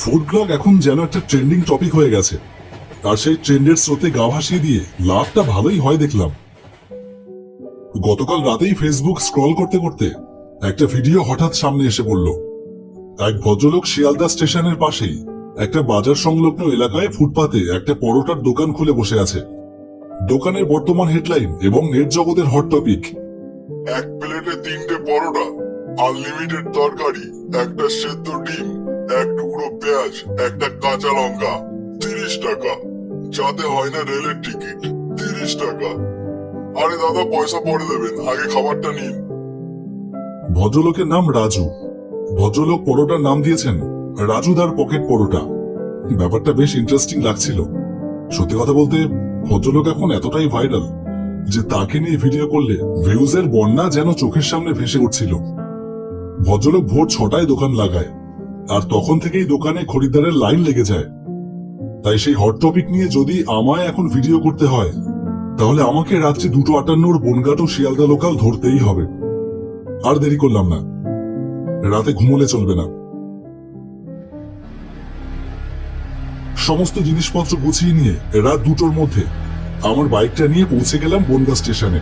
Food blog এখন যেন একটা ট্রেন্ডিং টপিক হয়ে গেছে, আর সেই ট্রেন্ডের স্রোতে গা ভাসিয়ে দিয়ে লাভটা ভালোই হয় দেখলাম। গতকাল রাতেই ফেসবুক স্ক্রল করতে করতে একটা ভিডিও হঠাৎ সামনে এসে পড়ল। এক ভদ্রলোক শিয়ালদা স্টেশনের পাশেই একটা বাজার সংলগ্ন এলাকায় ফুটপাতে একটা পরোটার দোকান খুলে বসে আছে। দোকানের বর্তমান হেডলাইন এবং নেট জগতের হট টপিক: এক প্লেটে 3টে পরোটা, আনলিমিটেড তরকারি, একটা সেদ্ধ ডিম, এক টুকরো পেঁয়াজ, একটা কাঁচা লঙ্কা, 30 টাকা। যাতে হয় না রেলের টিকিট, 30 টাকা। আরে দাদা, পয়সা পরে দেবেন, আগে খাবারটা নিন। ভদ্রলোকের নাম রাজু। ভদ্রলোক পরোটার নাম দিয়েছেন রাজুদার পকেট পরোটা। ব্যাপারটা বেশ ইন্টারেস্টিং লাগছিল। সত্যি কথা বলতে, ভদ্রলোক এখন এতটাই ভাইরাল যে তাকে নিয়ে ভিডিও করলে ভিউজের বন্যা যেন চোখের সামনে ভেসে উঠছিল। ভদ্রলোক ভোর 6টায় দোকান লাগায়, আর তখন থেকেই দোকানে খরিদ্দারের লাইন লেগে যায়। তাই সেই হট টপিক নিয়ে যদি আমায় এখন ভিডিও করতে হয়, তাহলে আমাকে রাত্রি 2:58 বনগাঁ টু শিয়ালদা লোকাল ধরতেই হবে। আর দেরি করলাম না, রাতে ঘুমোলে চলবে না। সমস্ত জিনিসপত্র গুছিয়ে নিয়ে রাত 2টোর মধ্যে আমার বাইকটা নিয়ে পৌঁছে গেলাম বনগাঁ স্টেশনে।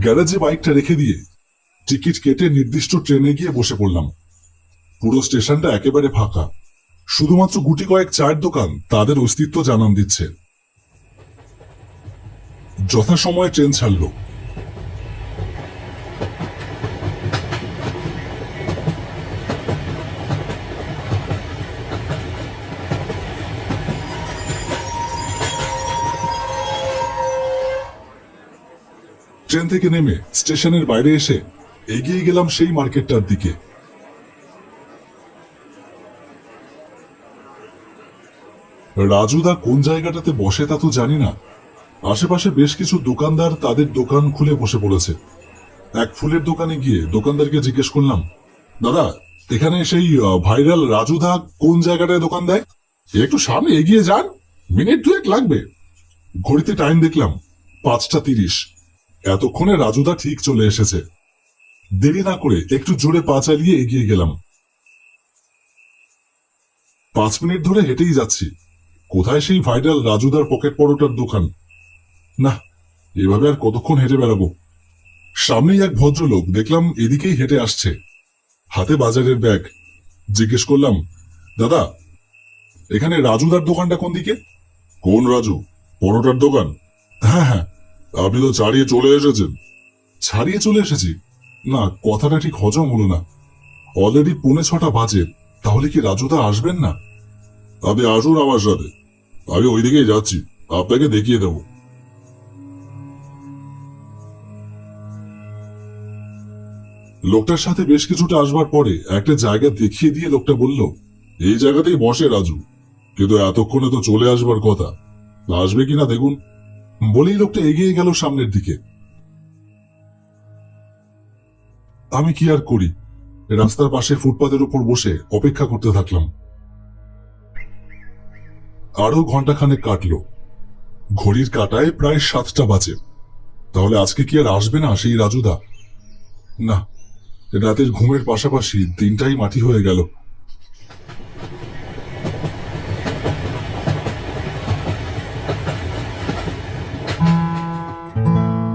গ্যারেজে বাইকটা রেখে দিয়ে টিকিট কেটে নির্দিষ্ট ট্রেনে গিয়ে বসে পড়লাম। পুরো স্টেশনটা একেবারে ফাঁকা, শুধুমাত্র গুটি কয়েক চায়ের দোকান তাদের অস্তিত্ব জানান দিচ্ছে। যথাসময়ে ট্রেন ছাড়লো। ট্রেন থেকে নেমে স্টেশনের বাইরে এসে এগিয়ে গেলাম সেই মার্কেটটার দিকে। রাজুদা কোন জায়গাটাতে বসে তা তো জানি না। আশেপাশে বেশ কিছু দোকানদার তাদের দোকান খুলে বসে পড়েছে। এক ফুলের দোকানে গিয়ে দোকানদারকে জিজ্ঞেস করলাম, দাদা, এখানে সেই ভাইরাল রাজুদা কোন জায়গাটায় দোকান দেয়? একটু সামনে এগিয়ে যান, মিনিট 2 লাগবে। ঘড়িতে টাইম দেখলাম 5:30। এতক্ষণে রাজুদা ঠিক চলে এসেছে। দেরি না করে একটু জোরে পা চালিয়ে এগিয়ে গেলাম। 5 মিনিট ধরে হেঁটেই যাচ্ছি। কোথায় সেই ভাইরাল রাজুদার পকেট পরোটার দোকান? না, এভাবে আর কতক্ষণ হেঁটে বেড়াবো। সামনেই এক ভদ্রলোক দেখলাম এদিকেই হেঁটে আসছে, হাতে বাজারের ব্যাগ। জিজ্ঞেস করলাম, দাদা, এখানে রাজুদার দোকানটা কোন দিকে? কোন রাজু? পরোটার দোকান? হ্যাঁ হ্যাঁ। আপনি তো ছাড়িয়ে চলে এসেছেন। ছাড়িয়ে চলে এসেছি? না, কথাটা ঠিক হজম হলো না। অলরেডি 5:45 বাজে, তাহলে কি রাজুদা আসবেন না? আপনি আসুন আমার সাথে, আমি ওইদিকেই যাচ্ছি, আপনাকে দেখিয়ে দেব। লোকটার সাথে বেশ কিছুটা আসবার পরে একটা জায়গা দেখিয়ে দিয়ে লোকটা বলল, এই জায়গাতেই বসে রাজু, কিন্তু এতক্ষণে তো চলে আসবার কথা, আসবে কিনা দেখুন। বলেই লোকটা এগিয়ে গেল সামনের দিকে। আমি কি আর করি, রাস্তার পাশে ফুটপাতের উপর বসে অপেক্ষা করতে থাকলাম। আরো ঘন্টাখানেক কাটলো। ঘড়ির কাঁটায় প্রায় 7টা বাজে। তাহলে আজকে কি আর আসবে না সেই রাজুদা? না, রাতের ঘুমের পাশাপাশি দিনটাই মাটি হয়ে গেল।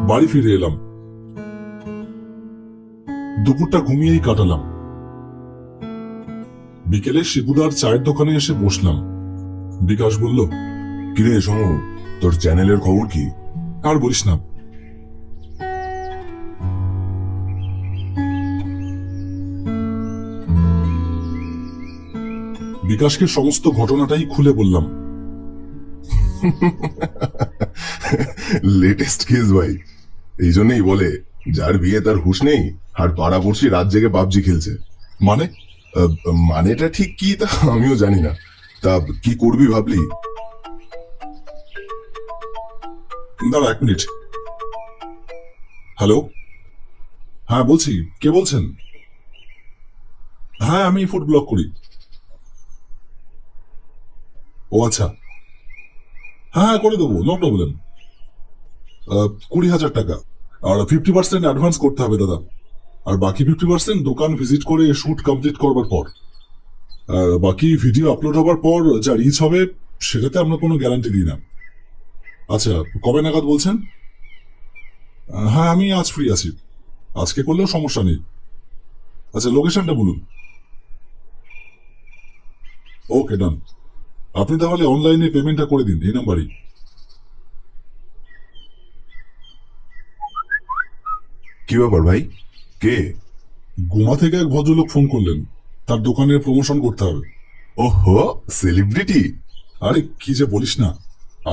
বাড়ি ফিরে এলাম। দুপুরটা ঘুমিয়েই কাটালাম। বিকেলে শিবুদার চায়ের দোকানে এসে বসলাম। বিকাশ বলল, কিরে সমু, তোর চ্যানেলের খবর কি? আর বলিস না। বিকাশকে সমস্ত ঘটনাটাই খুলে বললাম। লেটেস্ট কেস ভাই। এই জন্যই বলে, যার বিয়ে তার হুঁশ নেই, আর পাড়াপড়শি রাত জেগে পাবজি খেলছে। মানে? মানেটা ঠিক কি তা আমিও জানি না। তা কি করবি ভাবলি? দাঁড়া 1 মিনিট। হ্যালো, হ্যাঁ বলছি, কে বলছেন? হ্যাঁ, আমি ফুড ব্লগ করি। ও আচ্ছা, হ্যাঁ করে দেবো, নো প্রবলেম। 20,000 টাকা, আর 50% অ্যাডভান্স করতে হবে দাদা, আর বাকি 50% দোকান ভিজিট করে শুট কমপ্লিট করবার পর। বাকি ভিডিও আপলোড হওয়ার পর যা রিচ হবে সেটাতে আমরা কোনো গ্যারান্টি দিই না। আচ্ছা, কবে নাগাদ বলছেন? হ্যাঁ, আমি আজ ফ্রি আছি, আজকে করলেও সমস্যা নেই। আচ্ছা, লোকেশনটা বলুন। ওকে, ডান। আপনি তাহলে অনলাইনে পেমেন্টটা করে দিন এই নাম্বারই। কি ব্যাপার ভাই? কে? গোমা থেকে এক ভদ্রলোক ফোন করলেন, তার দোকানের প্রমোশন করতে হবে। ওহো, সেলিব্রিটি। আরে কি যে বলিস না,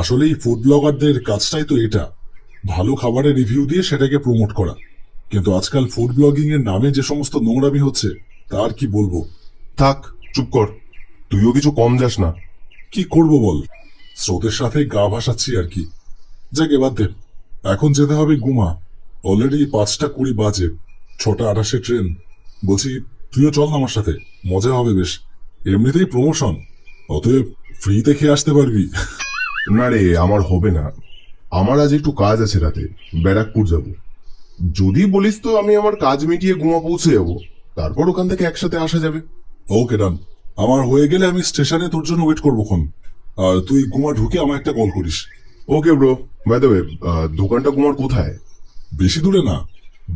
আসলে এই ফুড ব্লগারদের কাজটাই তো এটা, ভালো খাবারের রিভিউ দিয়ে সেটাকে প্রমোট করা। কিন্তু আজকাল ফুড ব্লগিং এর নামে যে সমস্ত নোংরামি হচ্ছে তার কি বলবো। থাক, চুপ কর। তুইও কিছু কম যাস না। কি করব বল, স্রোতের সাথে গা ভাসাচ্ছি আর কি। যাকে বাদ দে, এখন যেতে হবে গুমা। অলরেডি 5:20 বাজে, 6:28 ট্রেন। বলছি, তুইও চল না আমার সাথে, মজা হবে বেশ। এমনিতেই প্রমোশন, অতএব ফ্রিতে খেয়ে আসতে পারবি। না রে, আমার হবে না। আমার আজ একটু কাজ আছে রাতে, ব্যারাকপুর যাব। যদি বলিস তো আমি আমার কাজ মিটিয়ে গুমা পৌঁছে যাবো, তারপর ওখান থেকে একসাথে আসা যাবে। ওকে, ডান। আমার হয়ে গেলে আমি স্টেশনে তোর জন্য ওয়েট করবো খন। আর তুই গুমা ঢুকে আমায় একটা কল করিস। Okay bro. By the way, দোকানটা গুমার কোথায়? বেশি দূরে না,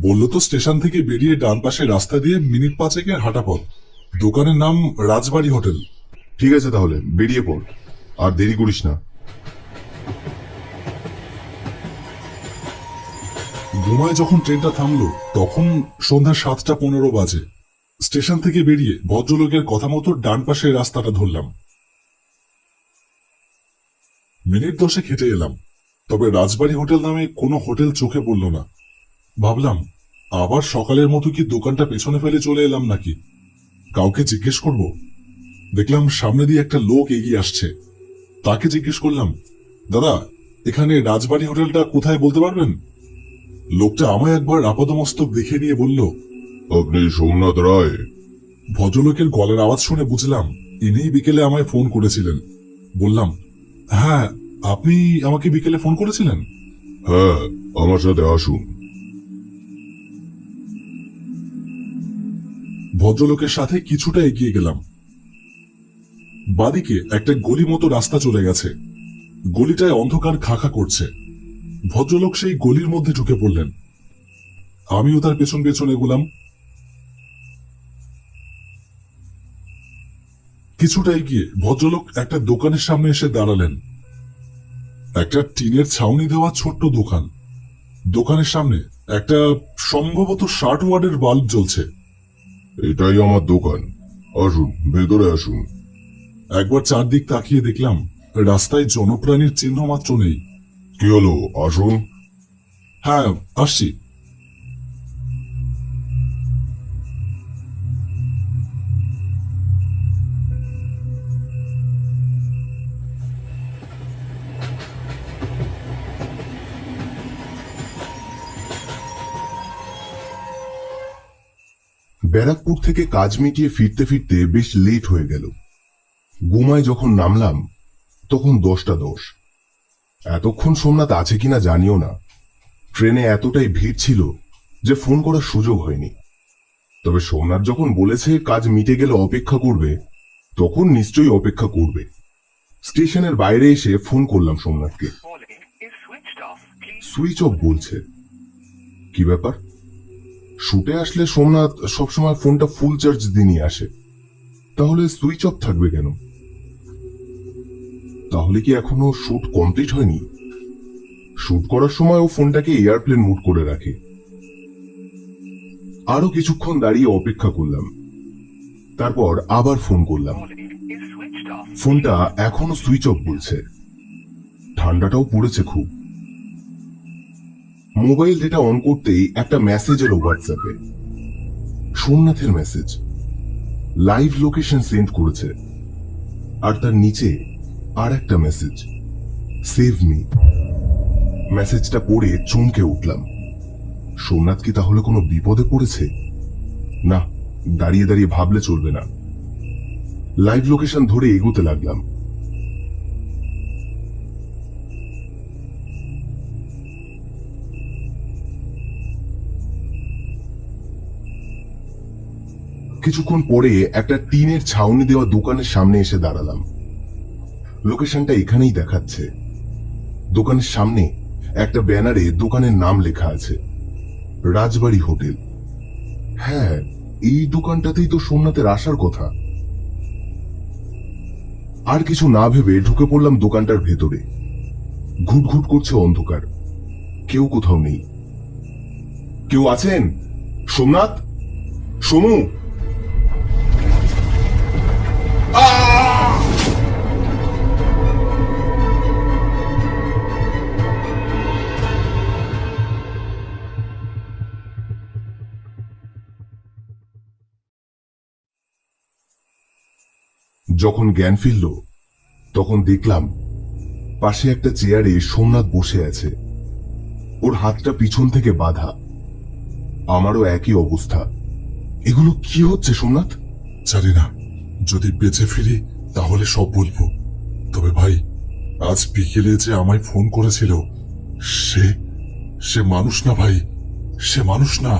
বললো তো স্টেশন থেকে বেরিয়ে ডান পাশে রাস্তা দিয়ে মিনিট 5 হাঁটা পথ। দোকানের নাম রাজবাড়ি হোটেল। ঠিক আছে, তাহলে বেরিয়ে পড়, আর দেরি করিস না। গুমায় যখন ট্রেনটা থামলো তখন সন্ধ্যা 7:15 বাজে। স্টেশন থেকে বেরিয়ে ভদ্রলোকের কথা মতো ডান পাশে রাস্তাটা ধরলাম। মিনিট 10 হেঁটে এলাম, তবে রাজবাড়ি হোটেল নামে কোনো হোটেল চোখে পড়ল না। ভাবলাম, আবার সকালের মতো কি দোকানটা পেছনে ফেলে চলে এলাম নাকি। কাউকে জিজ্ঞেস করব। দেখলাম সামনে দিয়ে একটা লোক এগিয়ে আসছে। তাকে জিজ্ঞেস করলাম, দাদা, এখানে রাজবাড়ি হোটেলটা কোথায় বলতে পারবেন? লোকটা আমায় একবার আপাদমস্তক দেখে নিয়ে বলল, আপনি সোমনাথ রায়? ভদ্রলোকের গলার আওয়াজ শুনে বুঝলাম ইনিই বিকেলে আমায় ফোন করেছিলেন। বললাম, হ্যাঁ, আপনি আমাকে বিকেলে ফোন করেছিলেন? হ্যাঁ, আমার সাথে আসুন। ভদ্রলোকের সাথে কিছুটা এগিয়ে গেলাম। বাদিকে একটা গলি মতো রাস্তা চলে গেছে। গলিটায় অন্ধকার খাখা করছে। ভদ্রলোক সেই গলির মধ্যে ঢুকে পড়লেন। আমিও তার পেছন পেছন এগুলাম। কিছুটা এগিয়ে ভদ্রলোক একটা দোকানের সামনে এসে দাঁড়ালেন। একটা টিনের ছাউনি দেওয়া ছোট্ট দোকান। দোকানের সামনে একটা সম্ভবত 60 ওয়াটের বাল্ব জ্বলছে। এটাই আমার দোকান, আসুন ভেতরে আসুন। একবার চারদিক তাকিয়ে দেখলাম রাস্তায় জনপ্রাণীর চিহ্ন মাত্র নেই। কি হলো, আসুন। হ্যাঁ, আসছি। ব্যারাকপুর থেকে কাজ মিটিয়ে ফিরতে ফিরতে বেশ লেট হয়ে গেল। গুমায় যখন নামলাম তখন 10:10। এতক্ষণ সোমনাথ আছে কিনা জানিও না। ট্রেনে এতটাই ভিড় ছিল যে ফোন করার সুযোগ হয়নি। তবে সোমনাথ যখন বলেছে কাজ মিটে গেলে অপেক্ষা করবে, তখন নিশ্চয়ই অপেক্ষা করবে। স্টেশনের বাইরে এসে ফোন করলাম সোমনাথকে। সুইচ অফ বলছে। কি ব্যাপার? শুটে আসলে সোমনাথ সবসময় ফোনটা ফুল চার্জ দিয়ে নিয়ে আসে, তাহলে সুইচ অফ থাকবে কেন? তাহলে কি এখনো শুট কমপ্লিট হয়নি? শুট করার সময় ও ফোনটাকে এয়ারপ্লেন মুড করে রাখে। আরো কিছুক্ষণ দাঁড়িয়ে অপেক্ষা করলাম, তারপর আবার ফোন করলাম। ফোনটা এখনো সুইচ অফ বলছে। ঠান্ডাটাও পড়েছে খুব। মোবাইল ডেটা অন করতেই একটা মেসেজ এলো হোয়াটসঅ্যাপে। সোমনাথের মেসেজ। লাইভ লোকেশন সেন্ড করেছে, আর তার নিচে আর একটা মেসেজ, সেভ মি। মেসেজটা পড়ে চমকে উঠলাম। সোমনাথ কি তাহলে কোনো বিপদে পড়েছে? না, দাঁড়িয়ে দাঁড়িয়ে ভাবলে চলবে না। লাইভ লোকেশন ধরে এগোতে লাগলাম। কিছুক্ষণ পরে একটা টিনের ছাউনি দেওয়া দোকানের সামনে এসে দাঁড়ালাম। লোকেশনটা এখানেই দেখাচ্ছে। দোকানের সামনে একটা ব্যানারে দোকানের নাম লেখা আছে, রাজবাড়ি হোটেল। হ্যাঁ, এই দোকানটাতেই তো সোমনাথের আসার কথা। আর কিছু না ভেবে ঢুকে পড়লাম দোকানটার ভেতরে। ঘুটঘুট করছে অন্ধকার, কেউ কোথাও নেই। কেউ আছেন? সোমনাথ, সোমু। যখন জ্ঞান ফিরল তখন দেখলাম পাশে একটা চেয়ারে সোমনাথ বসে আছে। ওর হাতটা পিছন থেকে বাঁধা। আমারও একই অবস্থা। এগুলো কি হচ্ছে সোমনাথ? জানি না, যদি বেঁচে ফিরি তাহলে সব বলবো। তবে ভাই, আজ বিকেলে যে আমায় ফোন করেছিল, সে সে মানুষ না ভাই, সে মানুষ না।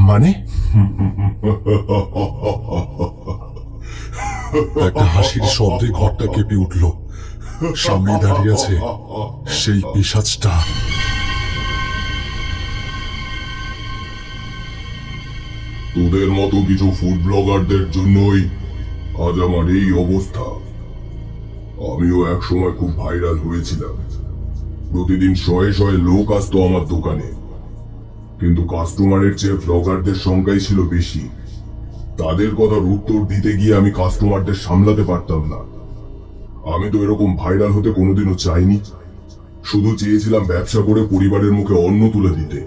মানে? একটা হাসির শব্দে ঘরটা কেঁপে উঠল। সামনে দাঁড়িয়ে আছে সেই পিশাচটা। তোদের মতো কিছু ফুড ব্লগারদের জন্যই আজ আমার এই অবস্থা। আমিও একসময় খুব ভাইরাল হয়েছিলাম। প্রতিদিন শয়ে শয়ে লোক আসতো আমার দোকানে, কিন্তু কাস্টমারের চেয়ে ব্লগারদের সংখ্যাই ছিল বেশি। তাদের কথার উত্তর দিতে গিয়ে আমি কাস্টমারদের সামলাতে পারতাম না। আমি তো এরকম ভাইরাল হতে কোনোদিনও চাইনি। শুধু চেয়েছিলাম ব্যবসা করে পরিবারের মুখে অন্ন তুলে দিতে।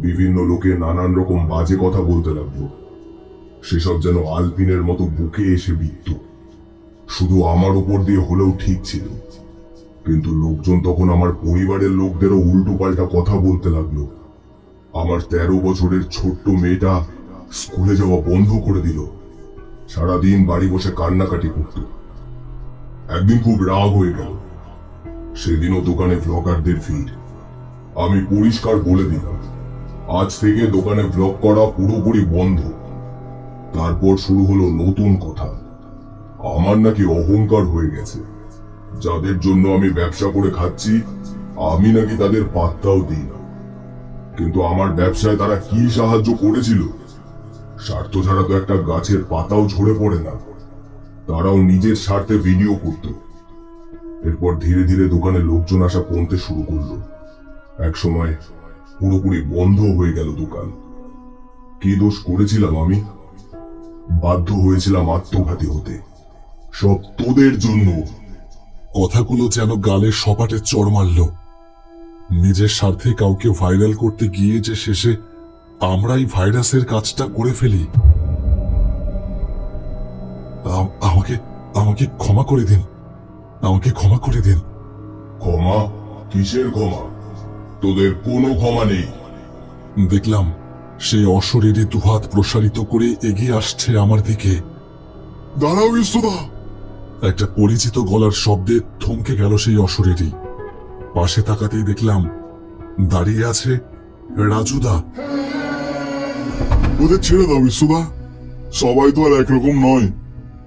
বিভিন্ন লোকে নানান রকম বাজে কথা বলতে লাগলো। সেসব যেন আলপিনের মতো বুকে এসে বিঁধত। শুধু আমার উপর দিয়ে হলেও ঠিক ছিল, কিন্তু লোকজন তখন আমার পরিবারের লোকদেরও উল্টো পাল্টা কথা বলতে লাগলো। আমার 13 বছরের ছোট্ট মেয়েটা স্কুলে যাওয়া বন্ধ করে দিল। সারাদিন বাড়ি বসে কান্নাকাটি করত। একদিন খুব রাগ হয়ে গেল। সেদিনও দোকানে ব্লগারদের ভিড়। আমি পরিষ্কার বলে দিলাম, আজ থেকে দোকানে ব্লগ করা পুরোপুরি বন্ধ। তারপর শুরু হলো নতুন কথা। আমার নাকি অহংকার হয়ে গেছে। যাদের জন্য আমি ব্যবসা করে খাচ্ছি, আমি নাকি তাদের পাত্তাও দিই না। কিন্তু আমার ব্যবসায় তারা কি সাহায্য করেছিল? স্বার্থ ছাড়া তো একটা গাছের পাতাও ঝরে পড়ে না। তারাও নিজের স্বার্থে ভিডিও করত। এরপর ধীরে ধীরে দোকানে লোকজন আসা কমতে শুরু করলো। একসময় পুরোপুরি বন্ধ হয়ে গেল দোকান। কি দোষ করেছিলাম আমি? বাধ্য হয়েছিলাম আত্মঘাতী হতে। সব তোদের জন্য। কথাগুলো যেন গালে সপাটে চড় মারল। নিজের স্বার্থে কাউকে ভাইরাল করতে গিয়ে যে শেষে আমরাই ভাইরাসের কাজটা করে ফেলি। আমাকে আমাকে ক্ষমা করে দিন, আমাকে ক্ষমা করে দিন। ক্ষমা? কিসের ক্ষমা? তোদের কোনো ক্ষমা নেই। দেখলাম সেই অশরীরী দুহাত প্রসারিত করে এগিয়ে আসছে আমার দিকে। দাঁড়াও বিশ্বদা! একটা পরিচিত গলার শব্দে থমকে গেল সেই অশরীরী। পাশে তাকাতেই দেখলাম দাঁড়িয়ে আছে রাজুদা। ওদের ছেড়ে দাও বিশ্বদা। সবাই তো আর একরকম নয়।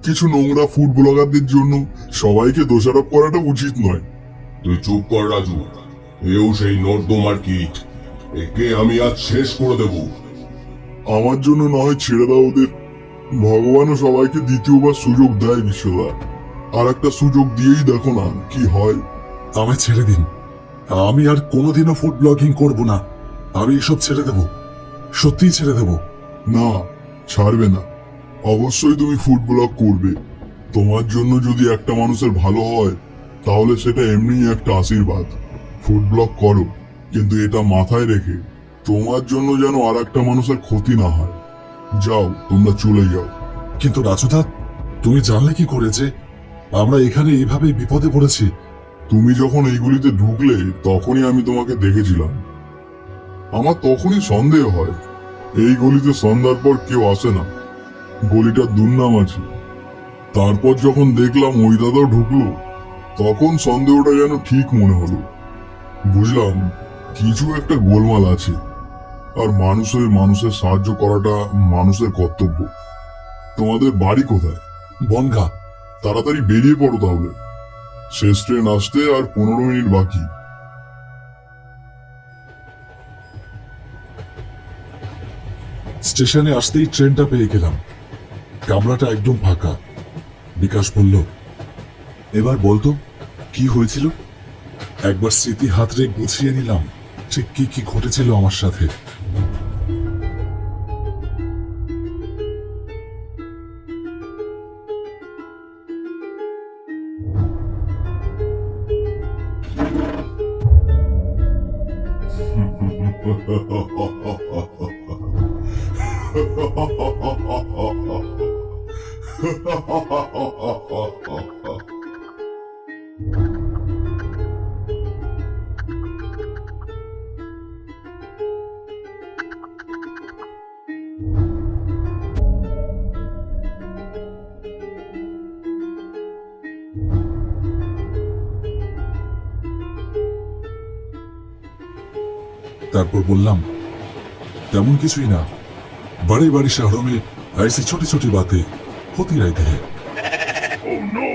কিছু নোংরা ফুড ব্লগারদের জন্য সবাইকে দোষারোপ করাটা উচিত নয়। তুই চুপ কর রাজু। এও সেই নর্দমার কীট। একে আমি আজ শেষ করে দেব। আমার জন্য নয়, ছেড়ে দাও ওদের। ভগবানও সবাইকে দ্বিতীয়বার সুযোগ দেয় বিশ্বদা। আর একটা সুযোগ দিয়েই দেখো না কি হয়। আমায় ছেড়ে দিন। আমি আর কোনোদিনও ফুড ব্লগিং করব না। আমি এসব ছেড়ে দেব, সত্যিই ছেড়ে দেব। না, ছাড়বে না। অবশ্যই তুমি ফুড ব্লগ করবে। তোমার জন্য যদি একটা মানুষের ভালো হয়, তাহলে সেটা এমনিই একটা আশীর্বাদ। ফুড ব্লগ করো, কিন্তু এটা মাথায় রেখে তোমার জন্য যেন আর একটা মানুষের ক্ষতি না হয়। যাও, তোমরা চলে যাও। কিন্তু রাজুদা, তুমি জানলে কি করে যে আমরা এখানে এইভাবে বিপদে পড়েছি? তুমি যখন এইগুলিতে ঢুকলে তখনই আমি তোমাকে দেখেছিলাম। আমার তখনই সন্দেহ হয়, এই গলিতে সন্ধ্যার পর কেউ আসে না। গলিটার দুর্নাম আছে। তারপর যখন দেখলাম ওই দাদাও ঢুকলো, তখন সন্দেহটা যেন ঠিক মনে হলো। বুঝলাম কিছু একটা গোলমাল আছে। আর মানুষ হয়ে মানুষের সাহায্য করাটা মানুষের কর্তব্য। তোমাদের বাড়ি কোথায়? বনগা। তাড়াতাড়ি বেরিয়ে পড়ো তাহলে, শেষ ট্রেন আসতে আর 15 মিনিট বাকি। স্টেশনে আসতেই ট্রেনটা পেয়ে গেলাম। কামরাটা একদম ফাঁকা। বিকাশ বলল, এবার বলতো কি হয়েছিল? একবার স্মৃতি হাতড়ে গুছিয়ে নিলাম ঠিক কি কি ঘটেছিল আমার সাথে। তারপর বললাম, তেমন কিছুই না, बड़े बड़े शहरों में ऐसी छोटी छोटी बातें होती रहती है। Oh no!